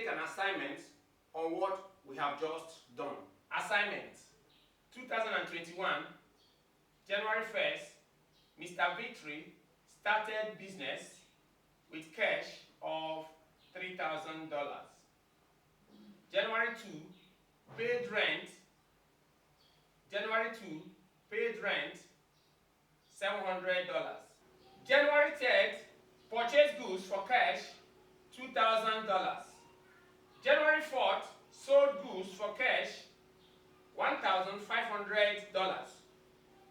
take an assignment on what we have just done. Assignment 2021, January 1st, Mr. Victory started business with cash of $3,000. January 2, paid rent. January 2, paid rent $700. January 3rd, purchased goods for cash $2,000. January 4th, sold goods for cash $1,500.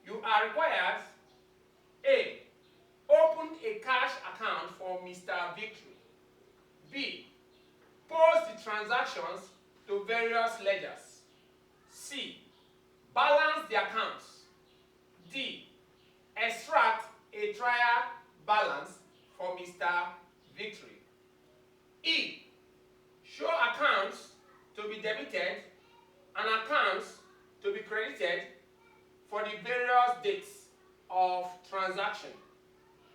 You are required: A. Open a cash account for Mr. Victory. B. Post the transactions to various ledgers. C. Balance the accounts. D. Extract a trial balance for Mr. Victory. E. Show accounts to be debited and accounts to be credited for the various dates of transaction.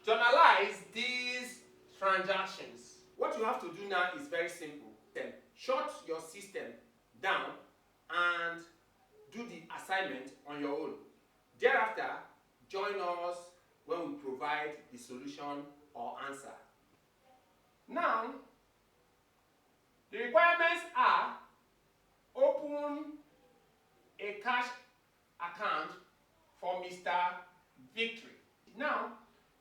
Journalize these transactions. What you have to do now is very simple. Then shut your system down and do the assignment on your own. Thereafter, join us when we provide the solution or answer. Now, the requirements are: open a cash account for Mr. Victory. Now,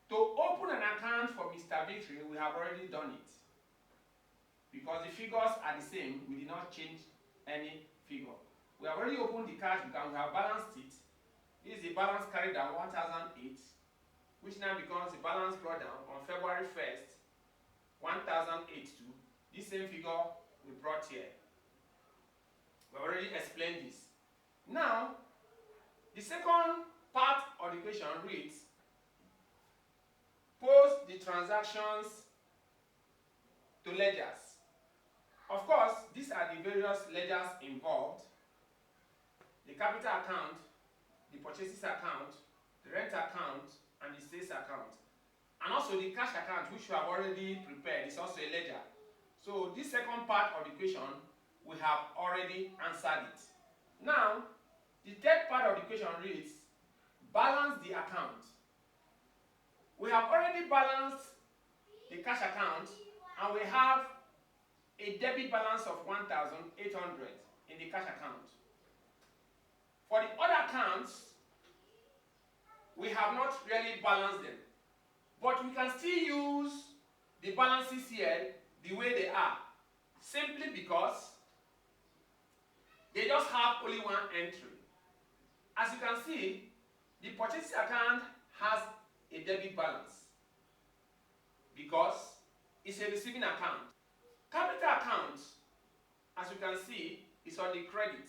to open an account for Mr. Victory, we have already done it. Because the figures are the same, we did not change any figure. We have already opened the cash because we have balanced it. This is the balance carried down 1008, which now becomes the balance brought down on February 1st, 1082. This same figure we brought here. We already explained this. Now, the second part of the equation reads: post the transactions to ledgers. Of course, these are the various ledgers involved: the capital account, the purchases account, the rent account, and the sales account. And also the cash account, which we have already prepared, is also a ledger. So this second part of the equation, we have already answered it. Now, the third part of the equation reads: balance the account. We have already balanced the cash account, and we have a debit balance of 1,800 in the cash account. For the other accounts, we have not really balanced them, but we can still use the balances here the way they are, simply because they just have only one entry. As you can see, the purchases account has a debit balance because it's a receiving account. Capital account, as you can see, is on the credit.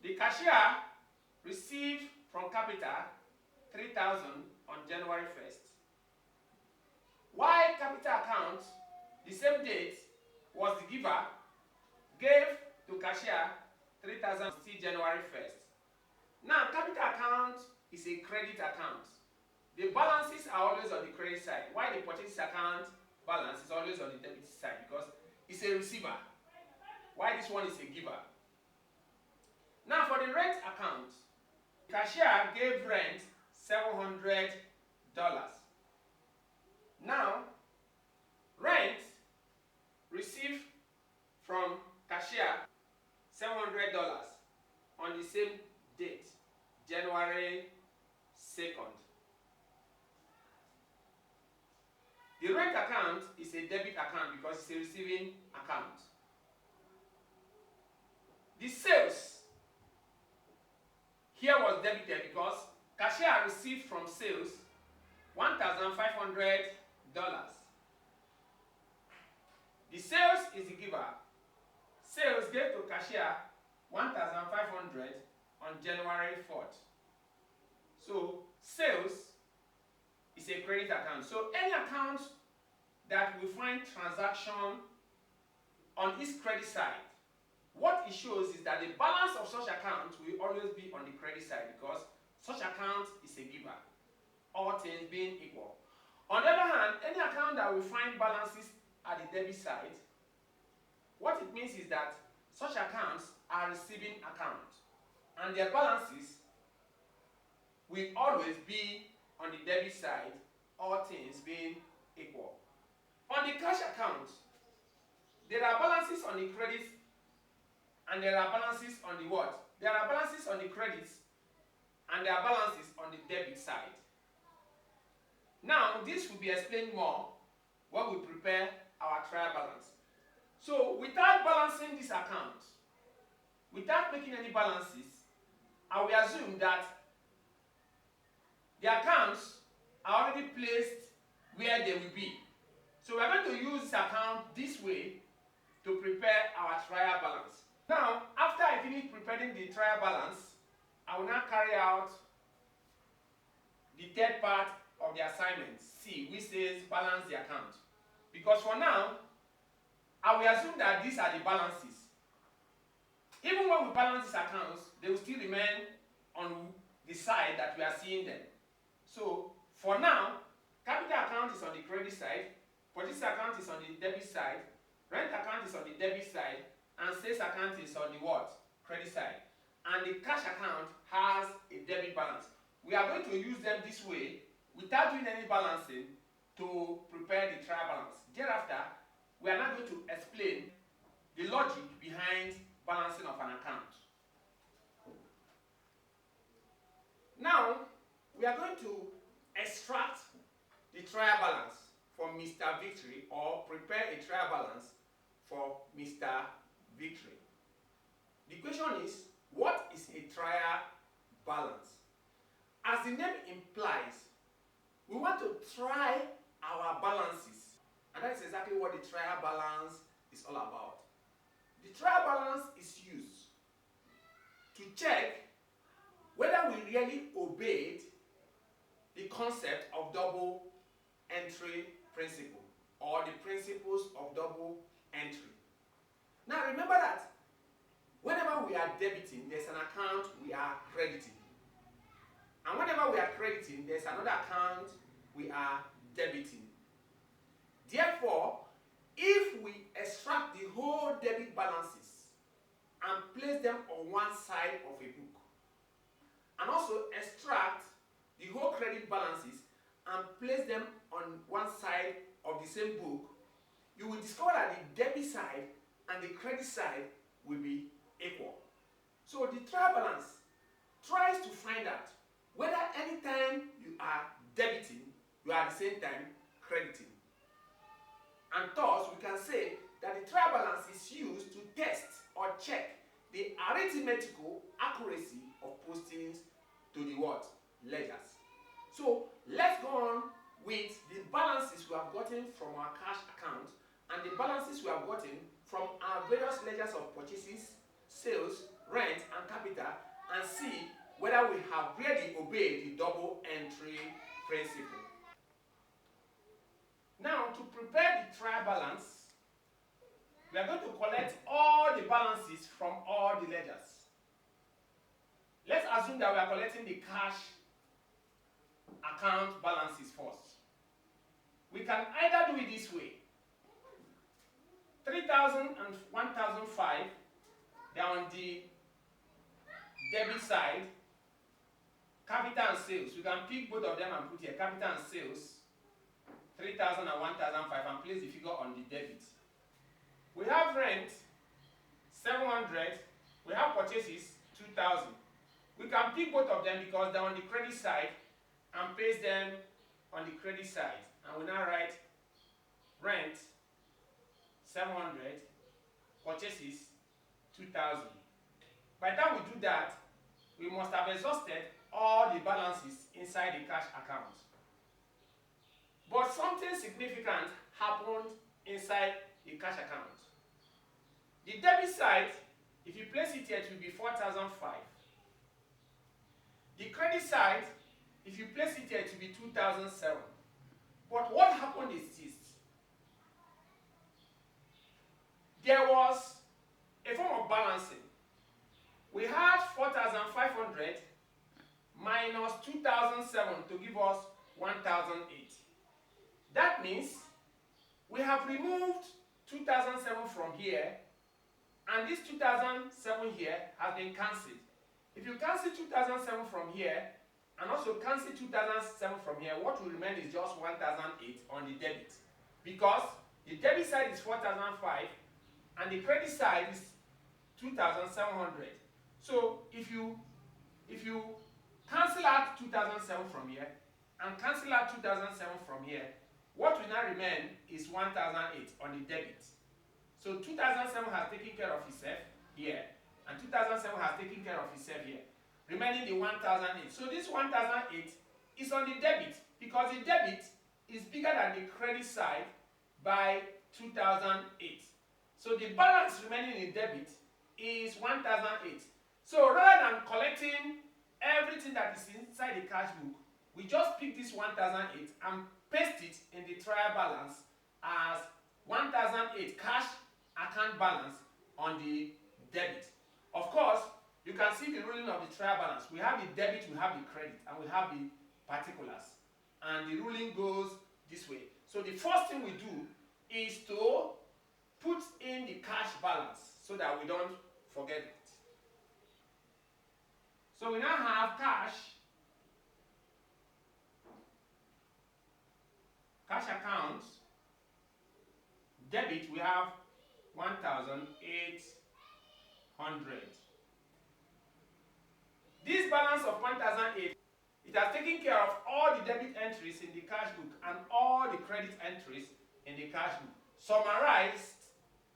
The cashier received from Capital 3,000 on January 1st. While capital account, the same date, was the giver, gave to cashier 3,000 still January 1st. Now, capital account is a credit account. The balances are always on the credit side, while the purchase account balance is always on the debit side because it's a receiver, while this one is a giver. Now, for the rent account, the cashier gave rent $700. Now, rent received from cashier $700 on the same date, January 2nd. The rent account is a debit account because it's a receiving account. The sales here was debited because cashier received from sales $1,500. The sales is the giver. Sales gave to cashier $1,500 on January 4th. So sales is a credit account. So any account that we find transaction on its credit side, what it shows is that the balance of such account will always be on the credit side because such account is a giver, all things being equal. On the other hand, any account that we find balances at the debit side, what it means is that such accounts are receiving accounts, and their balances will always be on the debit side, all things being equal. On the cash account, there are balances on the credit and there are balances on the what? There are balances on the credits and there are balances on the debit side. Now, this will be explained more when we prepare our trial balance. So, without balancing this account, without making any balances, I will assume that the accounts are already placed where they will be. So, we are going to use this account this way to prepare our trial balance. Now, after I finish preparing the trial balance, I will now carry out the third part of the assignment, C, which says balance the account. Because for now, I will assume that these are the balances. Even when we balance these accounts, they will still remain on the side that we are seeing them. So, for now, capital account is on the credit side, purchase account is on the debit side, rent account is on the debit side, and sales account is on the what? Credit side. And the cash account has a debit balance. We are going to use them this way without doing any balancing to prepare the trial balance. Thereafter, we are now going to explain the logic behind balancing of an account. Now, we are going to extract the trial balance for Mr. Victory, or prepare a trial balance for Mr. Victory. The question is, what is a trial balance? As the name implies, we want to try our balances, and that's exactly what the trial balance is all about. The trial balance is used to check whether we really obeyed the concept of double entry principle, or the principles of double entry. Now remember that whenever we are debiting, there's an account we are crediting. And whenever we are crediting, there's another account we are debiting. Therefore, if we extract the whole debit balances and place them on one side of a book, and also extract the whole credit balances and place them on one side of the same book, you will discover that the debit side and the credit side will be equal. So the trial balance tries to find out whether anytime you are debiting, you are at the same time crediting. And thus, we can say that the trial balance is used to test or check the arithmetical accuracy of postings to the what? Ledgers. So let's go on with the balances we have gotten from our cash account and the balances we have gotten from our various ledgers of purchases, sales, rent, and capital, and see whether we have really obeyed the double entry principle. Now, to prepare the trial balance, we are going to collect all the balances from all the ledgers. Let's assume that we are collecting the cash account balances first. We can either do it this way. 3,000 and 1,005, they are on the debit side. Capital and sales, we can pick both of them and put here capital and sales, 3,000 and 1,005, and place the figure on the debit. We have rent, 700. We have purchases, 2,000. We can pick both of them because they're on the credit side and paste them on the credit side. And we now write rent, 700, purchases, 2,000. By the time we do that, we must have exhausted all the balances inside the cash account. But something significant happened inside the cash account. The debit side, if you place it here, it will be 4,005. The credit side, if you place it here, it will be 2,007. But what happened is this. There was a form of balancing. We had 4,500 minus 2,007 to give us 1,008. That means we have removed 2007 from here, and this 2007 here has been cancelled. If you cancel 2007 from here, and also cancel 2007 from here, what will remain is just 1008 on the debit. Because the debit side is 4005, and the credit side is 2700. So if you cancel out 2007 from here and cancel out 2007 from here, what will now remain is 1008 on the debit. So 2007 has taken care of itself here, and 2007 has taken care of itself here, remaining the 1008. So this 1008 is on the debit because the debit is bigger than the credit side by 2008. So the balance remaining in debit is 1008. So rather than collecting everything that is inside the cash book, we just pick this 1008 and paste it in the trial balance as 1008 cash account balance on the debit. Of course, you can see the ruling of the trial balance. We have the debit, we have the credit, and we have the particulars. And the ruling goes this way. So the first thing we do is to put in the cash balance so that we don't forget it. So we now have cash account, debit, we have 1,800. This balance of 1,008, it has taken care of all the debit entries in the cash book and all the credit entries in the cash book, summarized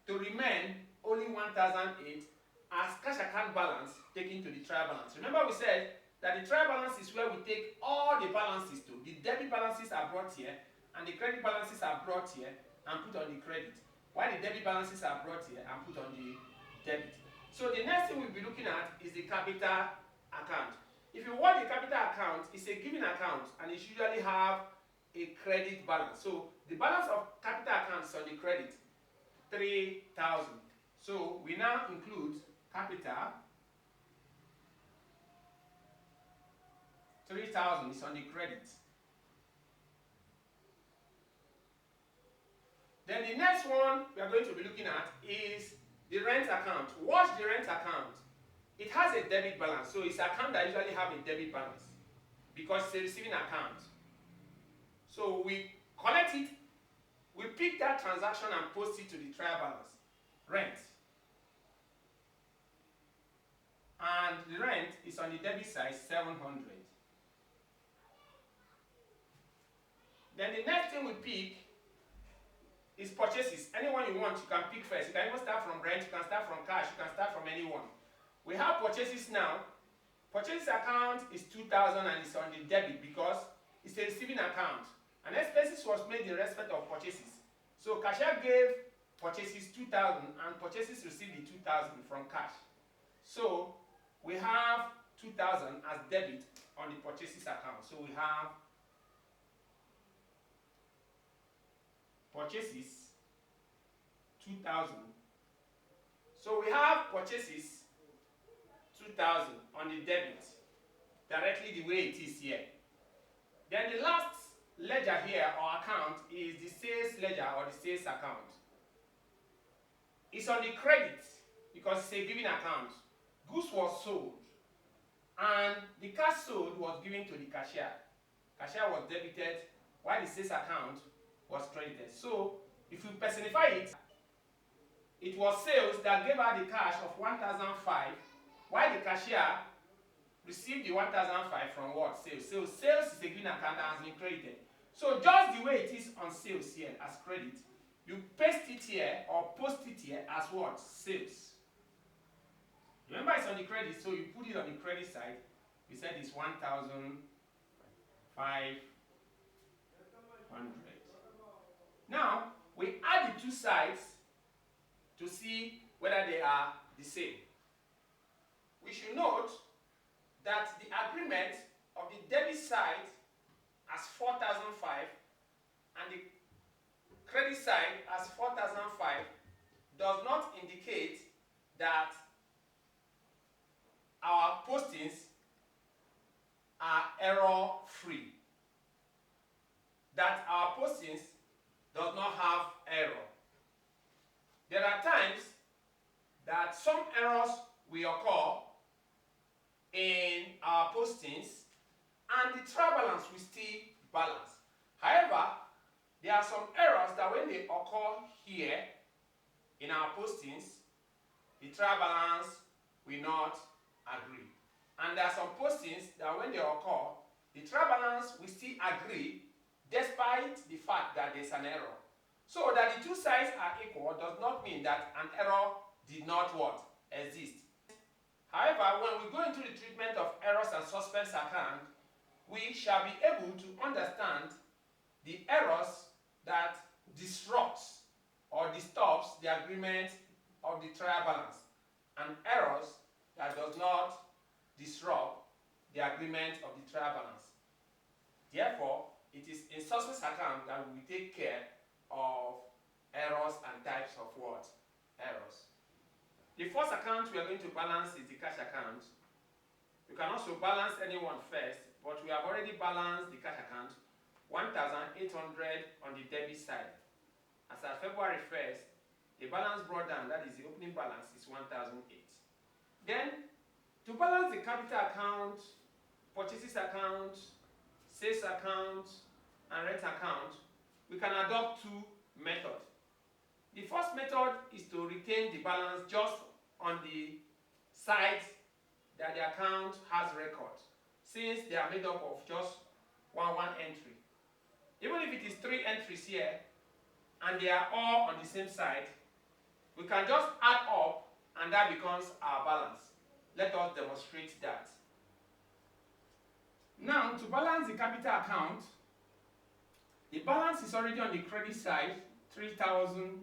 to remain only 1,008 as cash account balance taken to the trial balance. Remember we said that the trial balance is where we take all the balances to. The debit balances are brought here, and the credit balances are brought here and put on the credit, while the debit balances are brought here and put on the debit. So the next thing we'll be looking at is the capital account. If you want the capital account, it's a given account and it usually have a credit balance. So the balance of capital account is on the credit, 3,000. So we now include capital, 3,000 is on the credit. Then the next one we are going to be looking at is the rent account. What's the rent account? It has a debit balance, so it's an account that usually have a debit balance because it's a receiving account. So we collect it, we pick that transaction and post it to the trial balance. Rent. And the rent is on the debit side, 700. Then the next thing we pick is purchases. Anyone you want, you can pick first. You can even start from rent, you can start from cash, you can start from anyone. We have purchases now. Purchase account is 2,000 and it's on the debit because it's a receiving account. And expenses was made in respect of purchases. So cashier gave purchases 2,000 and purchases received the 2,000 from cash. So we have 2,000 as debit on the purchases account. So we have purchases 2,000. So we have purchases 2,000 on the debit, directly the way it is here. Then the last ledger here or account is the sales ledger or the sales account. It's on the credit because it's a given account. Goods was sold and the cash sold was given to the cashier. Cashier was debited while the sales account was credited. So if you personify it, it was sales that gave her the cash of 1,005, while the cashier received the 1,005 from what? Sales. So sales is a given account that has been credited. So just the way it is on sales here as credit, you paste it here or post it here as what? Sales. Remember it's on the credit, so you put it on the credit side. We said it's 1,500. Now, we add the two sides to see whether they are the same. We should note that the agreement of the debit side as 4,005 and the credit side as 4,005 does not indicate that our postings are error-free. That our postings does not have error. There are times that some errors will occur in our postings and the trial balance will still balance. However, there are some errors that when they occur here in our postings, the trial balance will not agree. And there are some postings that when they occur, the trial balance will still agree despite the fact that there's an error. So that the two sides are equal does not mean that an error did not what? Exist. However, when we go into the treatment of errors and suspense account, we shall be able to understand the errors that disrupts or disturbs the agreement of the trial balance and errors that does not disrupt the agreement of the trial balance. Therefore, it is in suspense account that we take care of errors and types of what? Errors. The first account we are going to balance is the cash account. You can also balance any one first, but we have already balanced the cash account, 1,800 on the debit side. As at February 1st, the balance brought down, that is the opening balance, is 1,008. Then, to balance the capital account, purchases account, sales account, and rent account, we can adopt two methods. The first method is to retain the balance just on the sides that the account has record, since they are made up of just one entry. Even if it is 3 entries here, and they are all on the same side, we can just add up and that becomes our balance. Let us demonstrate that. Now, to balance the capital account, the balance is already on the credit side, $3,000.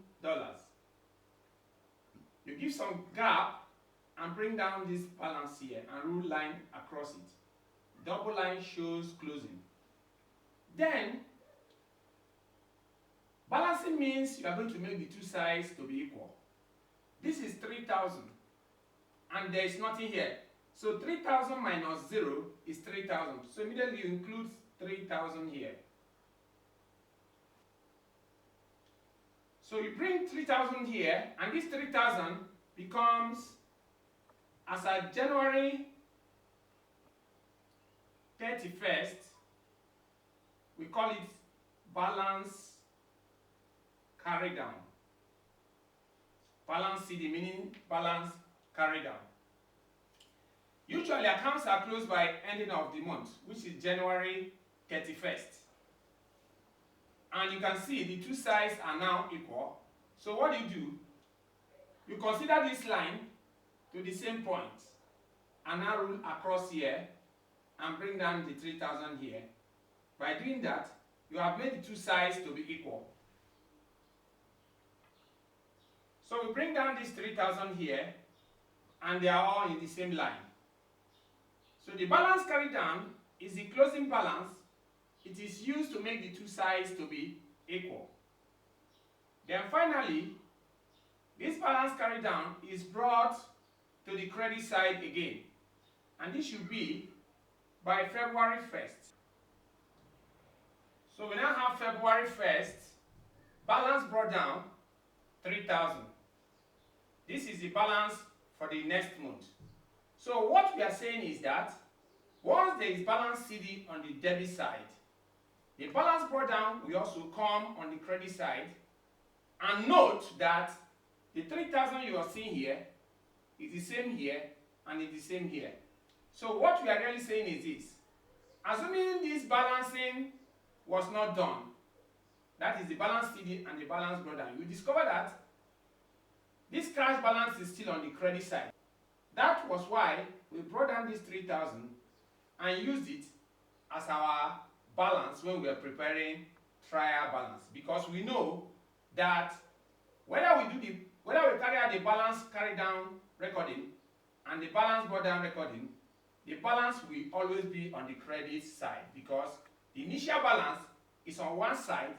You give some gap and bring down this balance here and rule line across it. Double line shows closing. Then, balancing means you are going to make the two sides to be equal. This is 3,000 and there is nothing here. So 3,000 minus 0 is 3,000. So immediately you include 3,000 here. So you bring 3,000 here, and this 3,000 becomes, as at January 31st, we call it balance carry down. Balance CD meaning balance carry down. Usually accounts are closed by ending of the month, which is January 31st. And you can see the two sides are now equal. So what do? You consider this line to the same point and now rule across here and bring down the 3,000 here. By doing that, you have made the two sides to be equal. So we bring down this 3,000 here and they are all in the same line. So the balance carried down is the closing balance. It is used to make the two sides to be equal. Then finally, this balance carried down is brought to the credit side again. And this should be by February 1st. So we now have February 1st, balance brought down 3,000. This is the balance for the next month. So what we are saying is that once there is balance CD on the debit side, the balance brought down will also come on the credit side. And note that the 3,000 you are seeing here is the same here and is the same here. So what we are really saying is this. Assuming this balancing was not done, that is the balance CD and the balance brought down, you discover that this cash balance is still on the credit side. That was why we brought down this 3,000 and used it as our balance when we are preparing trial balance, because we know that whether we carry out the balance carry down recording and the balance brought down recording, the balance will always be on the credit side, because the initial balance is on one side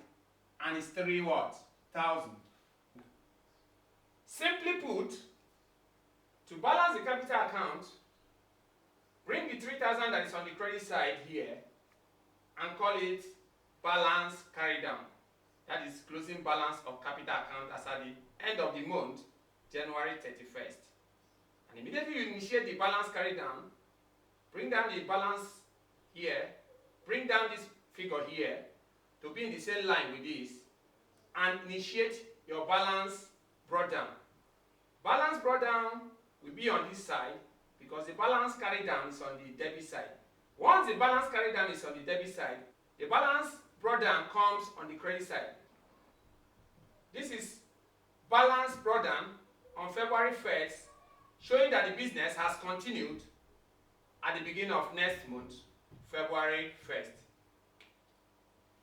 and it's 3,000. Simply put, to balance the capital account, bring the 3,000 that is on the credit side here and call it balance carry down. That is closing balance of capital account as at the end of the month, January 31st. And immediately you initiate the balance carry down, bring down the balance here, bring down this figure here to be in the same line with this, and initiate your balance brought down. Balance brought down will be on this side because the balance carry down is on the debit side. Once the balance carry down is on the debit side, the balance brought down comes on the credit side. This is balance brought down on February 1st, showing that the business has continued at the beginning of next month, February 1st.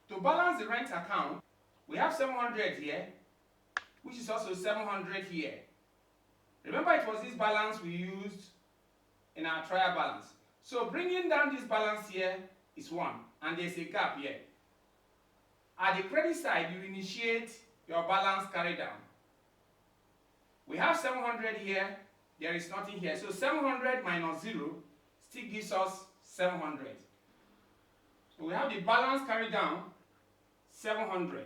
To balance the rent account, we have 700 here, which is also 700 here. Remember, it was this balance we used in our trial balance. So bringing down this balance here is 1, and there's a gap here. At the credit side, you initiate your balance carry down. We have 700 here, there is nothing here. So 700 minus 0 still gives us 700. So we have the balance carry down, 700.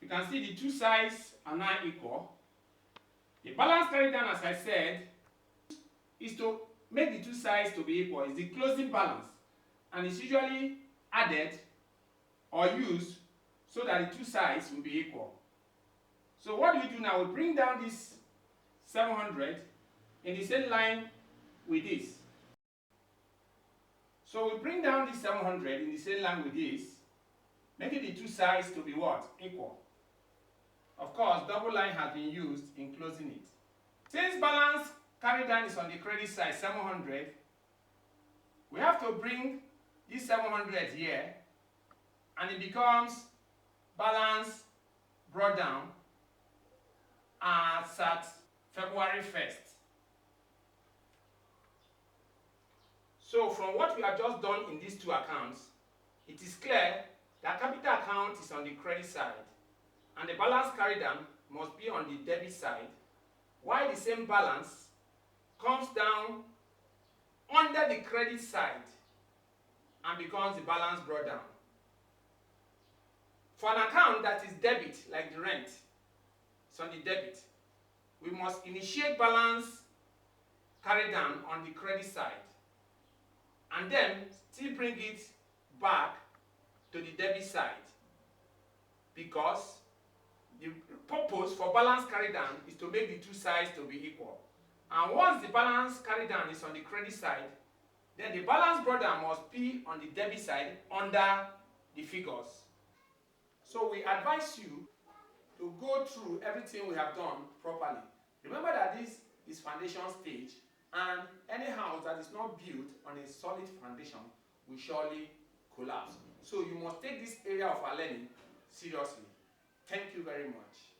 You can see the two sides are now equal. The balance carry down, as I said, is to make the two sides to be equal. It's the closing balance, and it's usually added or used so that the two sides will be equal. So what do we do now? We bring down this 700 in the same line with this. So we bring down this 700 in the same line with this, making the two sides to be what? Equal. Of course, double line has been used in closing it. Since balance carry down is on the credit side, 700, we have to bring this 700 here, and it becomes balance brought down as at February 1st. So from what we have just done in these two accounts, it is clear that capital account is on the credit side, and the balance carry down must be on the debit side, while the same balance comes down under the credit side and becomes the balance brought down. For an account that is debit, like the rent, it's on the debit, we must initiate balance carry down on the credit side and then still bring it back to the debit side, because the purpose for balance carry down is to make the two sides to be equal. And once the balance carry down is on the credit side, then the balance brought down must be on the debit side under the figures. So we advise you to go through everything we have done properly. Remember that this is foundation stage, and any house that is not built on a solid foundation will surely collapse. So you must take this area of our learning seriously. Thank you very much.